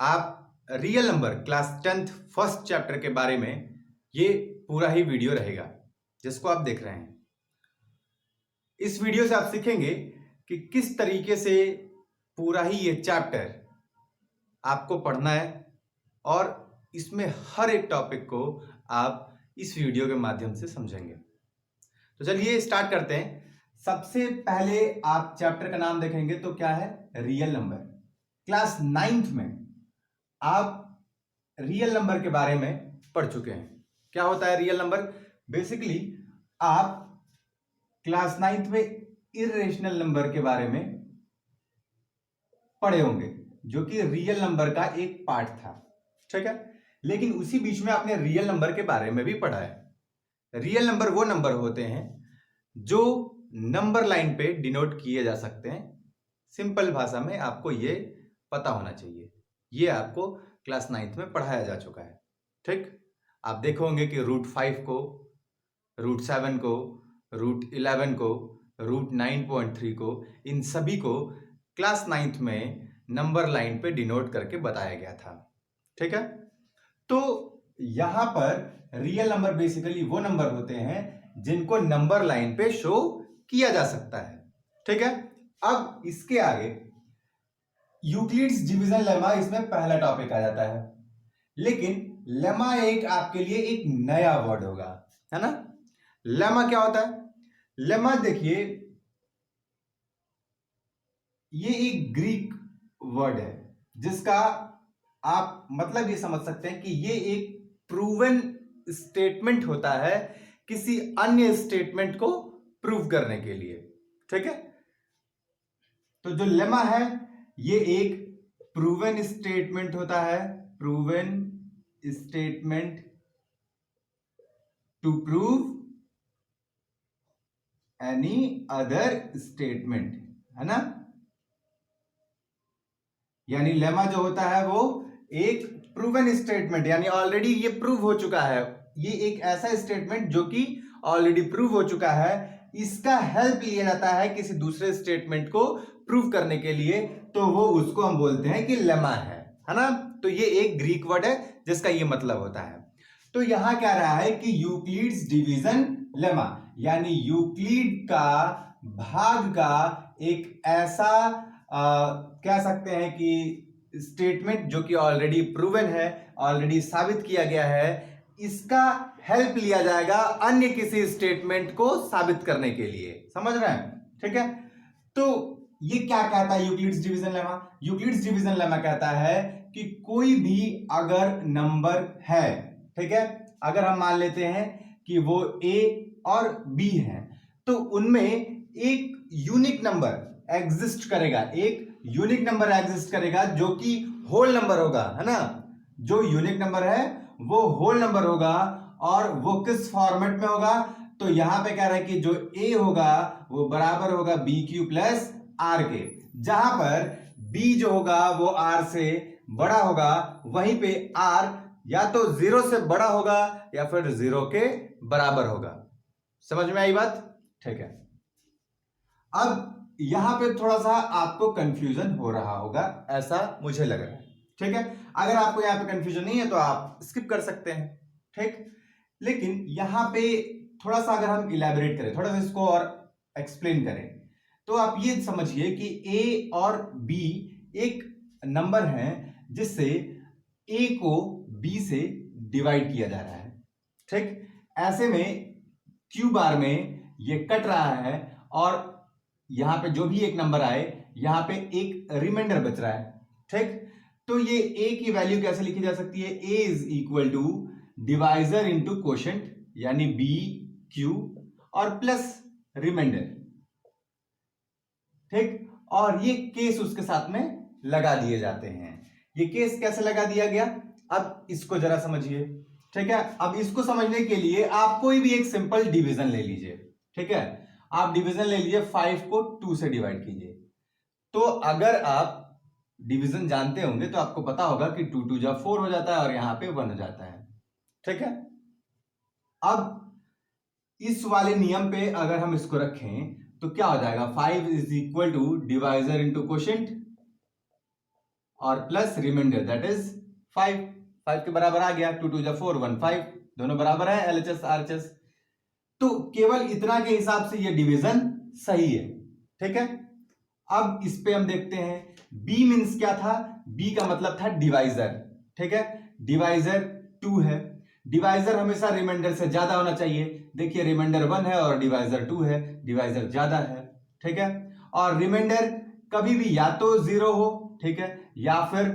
आप real number class 10th first chapter के बारे में ये पूरा ही वीडियो रहेगा जिसको आप देख रहे हैं। इस वीडियो से आप सीखेंगे कि किस तरीके से पूरा ही ये चैप्टर आपको पढ़ना है और इसमें हर एक टॉपिक को आप इस वीडियो के माध्यम से समझेंगे। तो चलिए स्टार्ट करते हैं। सबसे पहले आप चैप्टर का नाम देखेंगे तो क्या है, रियल नंबर। क्लास 9th में आप रियल नंबर के बारे में पढ़ चुके हैं। क्या होता है रियल नंबर? बेसिकली आप क्लास 9th में इर्रेशनल नंबर के बारे में पढ़े होंगे जो कि रियल नंबर का एक पार्ट था, ठीक है। लेकिन उसी बीच में आपने रियल नंबर के बारे में भी पढ़ा है। रियल नंबर वो नंबर होते हैं जो नंबर लाइन पे डिनोट किए जा सकते हैं। सिंपल भाषा में आपको ये पता होना चाहिए। ये आपको क्लास 9th में पढ़ाया जा चुका है, ठीक। आप देखोगे कि √5 को, √7 को, √11 को, √9.3 को, इन सभी को क्लास 9th में नंबर लाइन पे डिनोट करके बताया गया था, ठीक है। तो यहां पर रियल नंबर बेसिकली वो नंबर होते हैं जिनको नंबर लाइन पे शो किया जा सकता है, ठीक है। अब इसके आगे यूक्लिड्स डिवीजन लेमा इसमें पहला टॉपिक आ जाता है। लेकिन लेमा एक आपके लिए एक नया वर्ड होगा, है ना। लेमा क्या होता है? लेमा देखिए, ये एक ग्रीक वर्ड है जिसका आप मतलब ये समझ सकते हैं कि ये एक प्रूवन स्टेटमेंट होता है किसी अन्य स्टेटमेंट को प्रूव करने के लिए, ठीक है। तो जो लेमा है ये एक प्रूवन स्टेटमेंट होता है, proven statement to prove any other statement, है ना। यानी लेमा जो होता है वो एक प्रूवन स्टेटमेंट, यानी ऑलरेडी ये प्रूव हो चुका है। ये एक ऐसा स्टेटमेंट जो कि ऑलरेडी प्रूव हो चुका है, इसका हेल्प लिया जाता है किसी दूसरे स्टेटमेंट को प्रूव करने के लिए, तो वो उसको हम बोलते हैं कि लेमा है ना। तो ये एक ग्रीक वर्ड है जिसका ये मतलब होता है। तो यहां क्या रहा है कि यूक्लिड्स डिवीजन लेमा, यानी यूक्लिड का भाग का एक ऐसा कह सकते हैं कि स्टेटमेंट जो कि ऑलरेडी प्रूवन है, ऑलरेडी साबित किया गया है, इसका हेल्प लिया जाएगा अन्य किसी स्टेटमेंट को साबित करने के लिए। समझ रहे हैं, ठीक है। तो ये क्या कहता है Euclid's division lemma? Euclid's division lemma कहता है कि कोई भी अगर नंबर है, ठीक है, अगर हम मान लेते हैं कि वो a और b है, तो उनमें एक यूनिक नंबर एग्जिस्ट करेगा, एक यूनिक नंबर एग्जिस्ट करेगा जो कि होल नंबर होगा, है ना। जो यूनिक नंबर है वो होल नंबर होगा, और वो किस फॉर्मेट में होगा? तो यहां पे कह रहा है कि जो a होगा वो बराबर होगा BQ प्लस R के, जहां पर b जो होगा वो R से बड़ा होगा, वहीं पे R या तो 0 से बड़ा होगा या फिर 0 के बराबर होगा। समझ में आई बात? ठीक है। अब यहां पे थोड़ा सा आपको कंफ्यूजन हो रहा होगा, ऐसा मुझे लग रहा है, ठीक है। अगर आपको यहां पे कंफ्यूजन नहीं है तो आप स्किप कर सकते हैं, ठीक। लेकिन यहां पे थोड़ा सा अगर हम इलैबोरेट करें, थोड़ा सा इसको और एक्सप्लेन करें, तो आप ये समझिए कि a और b एक नंबर है जिससे a को b से डिवाइड किया जा रहा है, ठीक। ऐसे में क्यू बार में ये कट रहा है और यहां पे जो भी एक नंबर आए यहां पे एक रिमाइंडर बच रहा है, ठीक। तो ये a की वैल्यू कैसे लिखी जा सकती है? a is equal to divisor into quotient, यानी b q और प्लस रिमाइंडर, ठीक। और ये केस उसके साथ में लगा दिए जाते हैं। ये केस कैसे लगा दिया गया, अब इसको जरा समझिए, ठीक है। अब इसको समझने के लिए आप कोई भी एक सिंपल डिवीजन ले लीजिए, ठीक है। आप डिवीजन ले लीजिए, 5 को 2 से डिवाइड कीजिए। तो अगर आप डिवीजन जानते होंगे तो आपको पता होगा कि 2 2 जा 4 हो जाता है और यहां पे 1 हो जाता है, ठीक है। अब इस वाले नियम पे अगर हम इसको रखें तो क्या हो जाएगा? 5 is equal to divisor into quotient और प्लस रिमाइंडर दैट इज 5 के बराबर आ गया। 2 2 जा 4 1 5 दोनों बराबर है LHS RHS। तो केवल इतना के हिसाब से ये डिवीजन सही है। ठीक है, अब इस पे हम देखते हैं B मींस क्या था। B का मतलब था डिवाइजर। ठीक है, डिवाइजर 2 है। डिवाइजर हमेशा रिमाइंडर से ज्यादा होना चाहिए। देखिए रिमाइंडर 1 है और डिवाइजर 2 है, डिवाइजर ज्यादा है। ठीक है, और रिमाइंडर कभी भी या तो 0 हो, ठीक है, या फिर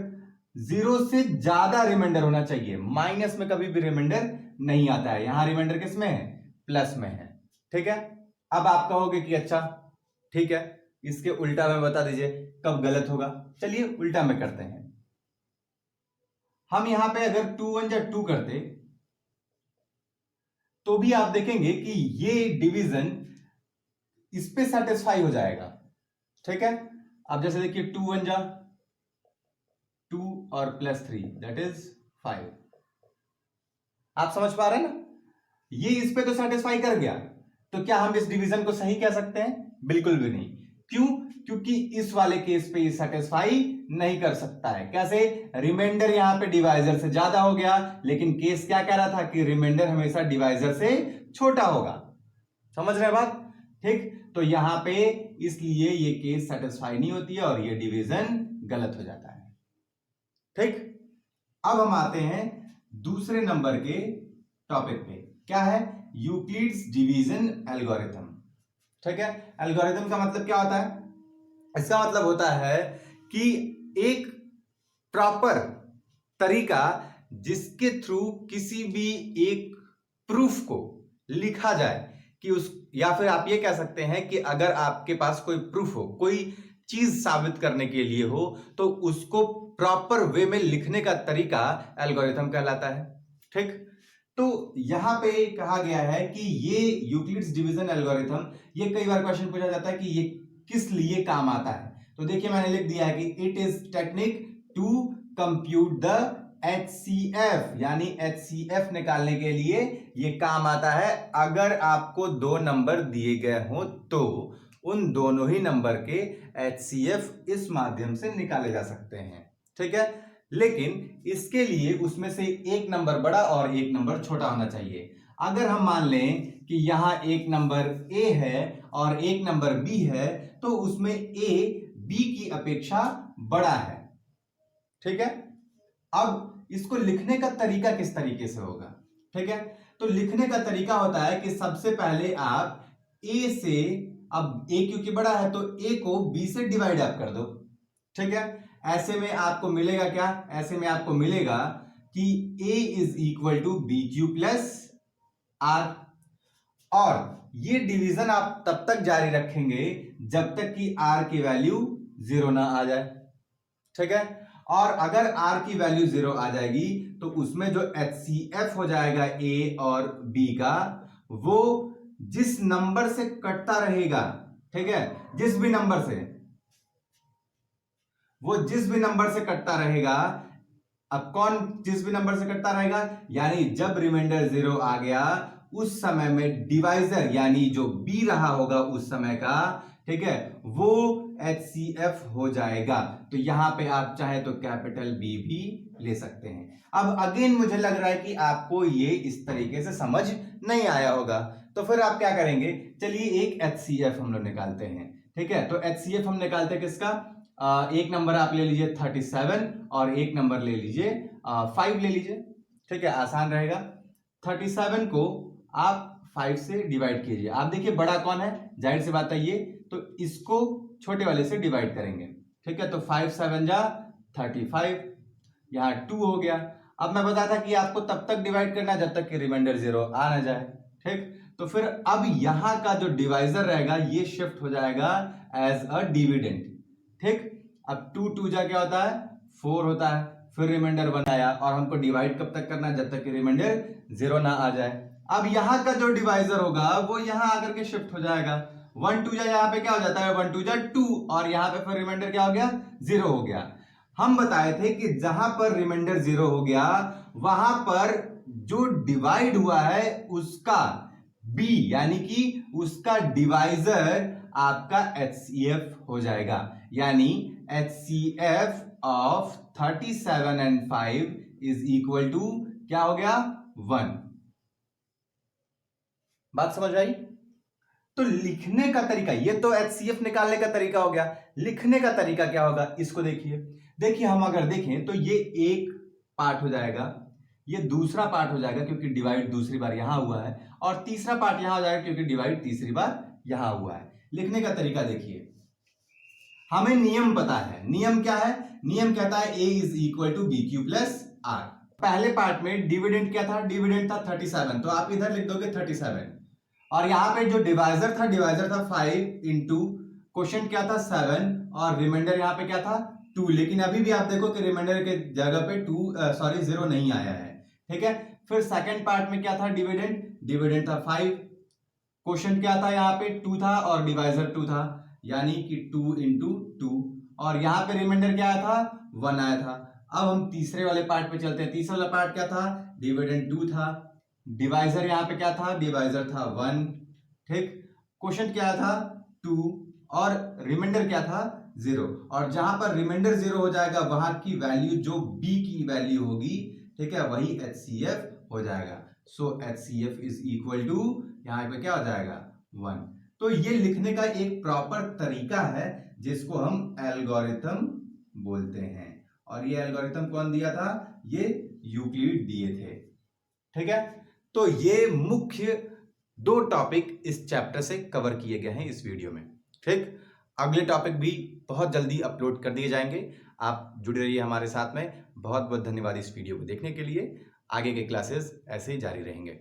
0 से ज्यादा रिमाइंडर होना चाहिए। माइनस में कभी भी रिमाइंडर नहीं आता है। यहां रिमाइंडर किस में है, प्लस में है। ठीक है, अब आप कहोगे कि अच्छा ठीक है, इसके उल्टा में बता दीजिए कब गलत होगा। चलिए उल्टा में करते हैं। हम यहां पे अगर 2 1 या 2 करते तो भी आप देखेंगे कि ये डिवीजन इस पे सेटिस्फाई हो जाएगा। ठीक है, अब जैसे देखिए 2 1 जा 2 और प्लस 3 दैट इज 5। आप समझ पा रहे हैं ना, ये इस पे तो सेटिस्फाई कर गया। तो क्या हम इस डिवीजन को सही कह सकते हैं? बिल्कुल भी नहीं। क्यों? क्योंकि इस वाले केस पे सेटिस्फाई नहीं कर सकता है। कैसे? रिमाइंडर यहां पे डिवाइजर से ज्यादा हो गया, लेकिन केस क्या कह रहा था कि रिमाइंडर हमेशा डिवाइजर से छोटा होगा। समझ रहे बात? ठीक, तो यहां पे इसलिए ये केस सेटिस्फाई नहीं होती है और ये डिवीजन गलत हो जाता है। ठीक, अब हम आते हैं दूसरे नंबर के टॉपिक पे। क्या है? Euclid's division algorithm. ठीक है, एल्गोरिथम का मतलब क्या होता है? इसका मतलब होता है कि एक प्रॉपर तरीका जिसके थ्रू किसी भी एक प्रूफ को लिखा जाए कि उस, या फिर आप ये कह सकते हैं कि अगर आपके पास कोई प्रूफ हो, कोई चीज साबित करने के लिए हो, तो उसको प्रॉपर वे में लिखने का तरीका एल्गोरिथम कहलाता है। ठीक, तो यहां पे कहा गया है कि ये यूक्लिड्स डिवीजन एल्गोरिथम, ये कई बार क्वेश्चन पूछा जाता है कि ये किस लिए काम आता है। तो देखिए मैंने लिख दिया है कि it is technique to compute the HCF, यानी HCF निकालने के लिए ये काम आता है। अगर आपको दो नंबर दिए गए हो तो उन दोनों ही नंबर के HCF इस माध्यम से निकाले जा सकते हैं। ठीक है, लेकिन इसके लिए उसमें से एक नंबर बड़ा और एक नंबर छोटा होना चाहिए। अगर हम मान लें कि यहां एक नंबर A है और एक नंबर B है, तो उसमें A B की अपेक्षा बड़ा है। ठीक है, अब इसको लिखने का तरीका किस तरीके से होगा? ठीक है, तो लिखने का तरीका होता है कि सबसे पहले आप A से, अब A क्योंकि बड़ा है तो A को B से डिवाइड आप कर दो। ठीक है, ऐसे में आपको मिलेगा क्या? ऐसे में आपको मिलेगा कि A is equal to BQ plus R। और ये डिवीजन आप तब तक जारी रखेंगे जब तक कि R की वैल्यू 0 ना आ जाए। ठीक है, और अगर R की वैल्यू 0 आ जाएगी तो उसमें जो HCF हो जाएगा A और B का, वो जिस नंबर से कटता रहेगा, ठीक है, जिस भी नंबर से, वो जिस भी नंबर से कटता रहेगा, अब कौन जिस भी नंबर से कटता रहेगा, यानी जब रिमाइंडर 0 आ गया उस समय में डिवाइजर यानी जो B रहा होगा उस समय का, ठीक है, वो HCF हो जाएगा। तो यहां पे आप चाहे तो कैपिटल B भी ले सकते हैं। अब अगेन मुझे लग रहा है कि आपको ये इस तरीके से समझ नहीं आया होगा, तो फिर आप क्या करेंगे? चलिए एक HCF हम लोग निकालते हैं। ठीक है, तो HCF हम निकालते हैं किसका? एक नंबर आप ले लीजिए 37 और एक नंबर ले लीजिए 5 ले लीजिए। ठीक है, आसान रहेगा। 37 को आप 5 से डिवाइड कीजिए। आप देखिए बड़ा कौन है, जाहिर सी बात है ये, तो इसको छोटे वाले से डिवाइड करेंगे। ठीक है, तो 5 7 जा 35, यहां 2 हो गया। अब मैं बताया था कि आपको तब तक डिवाइड करना जब तक कि रिमाइंडर 0 आ ना जाए। ठीक, तो फिर अब यहां का जो डिवाइजर रहेगा ये शिफ्ट हो जाएगा एज अ डिविडेंड। ठीक, अब 2 2 जा क्या होता है? 4 होता है। फिर रिमाइंडर 1 आया और हमको डिवाइड कब तक करना है? जब तक कि रिमाइंडर 0 ना आ जाए। अब यहां का जो डिवाइजर होगा वो यहां आकर के शिफ्ट हो जाएगा। 1 2 जा यहाँ पे क्या हो जाता है? 1 2 जा 2 और यहां पे फिर रिमाइंडर क्या हो गया? 0 हो गया। हम बताए थे कि जहां पर रिमाइंडर 0 हो गया वहां पर जो डिवाइड हुआ है उसका B यानी कि उसका डिवाइजर आपका HCF हो जाएगा। यानी HCF of 37 and 5 is equal to क्या हो गया 1। बात समझ आई? तो लिखने का तरीका, ये तो HCF निकालने का तरीका हो गया, लिखने का तरीका क्या होगा इसको देखिए हम अगर देखें तो ये एक पार्ट हो जाएगा, ये दूसरा पार्ट हो जाएगा क्योंकि डिवाइड दूसरी बार यहां हुआ है, और तीसरा पार्ट यहां हो जाएगा क्योंकि डिवाइड तीसरी बार यहां हुआ है। लिखने का तरीका देखिए, हमें नियम पता है। नियम क्या है? नियम कहता है A is equal to B Q plus R. पहले पार्ट में डिविडेंड क्या था? डिविडेंड था 37, तो आप इधर लिख दोगे 37, और यहां पे जो डिवाइजर था 5 इंटू क्वेश्चन क्या था 7, और रिमाइंडर यहां पे क्या था 2। लेकिन अभी भी आप देखो कि रिमाइंडर के जगह पे 0 नहीं आया है, ठीक है। फिर सेकंड पार्ट में क्या था? डिविडेंड था 5, क्वेश्चन क्या था यहाँ पे 2 था, और डिवाइजर 2 था, यानी कि 2 इंटू 2, और यहाँ पे रिमाइंडर क्या आया था? 1 आया था। अब हम तीसरे वाले पार्ट पे चलते हैं। तीसरा वाला पार्ट क्या था? डिविडेंड 2 था, डिवाइजर यहाँ पे क्या था? डिवाइजर था 1, ठीक। क्वेश्चन क्या था? 2, और रिमाइंडर क्या था? 0। और जहां पर रिमाइंडर 0 हो जाएगा वहां की वैल्यू जो b की वैल्यू होगी, ठीक है, वही HCF हो जाएगा। सो HCF इज इक्वल टू यहां पे क्या हो जाएगा 1। तो ये लिखने का एक प्रॉपर तरीका है जिसको हम एल्गोरिथम बोलते हैं, और ये एल्गोरिथम कौन दिया था? ये यूक्लिड दिए थे, ठीक है। तो ये मुख्य 2 टॉपिक इस चैप्टर से कवर किए गए हैं इस वीडियो में, ठीक। अगले टॉपिक भी बहुत जल्दी अपलोड कर दिए जाएंगे। आप जुड़े रहिए हमारे साथ में। बहुत बहुत धन्यवाद इस वीडियो को देखने के लिए। आगे के क्लासेस ऐसे ही जारी रहेंगे।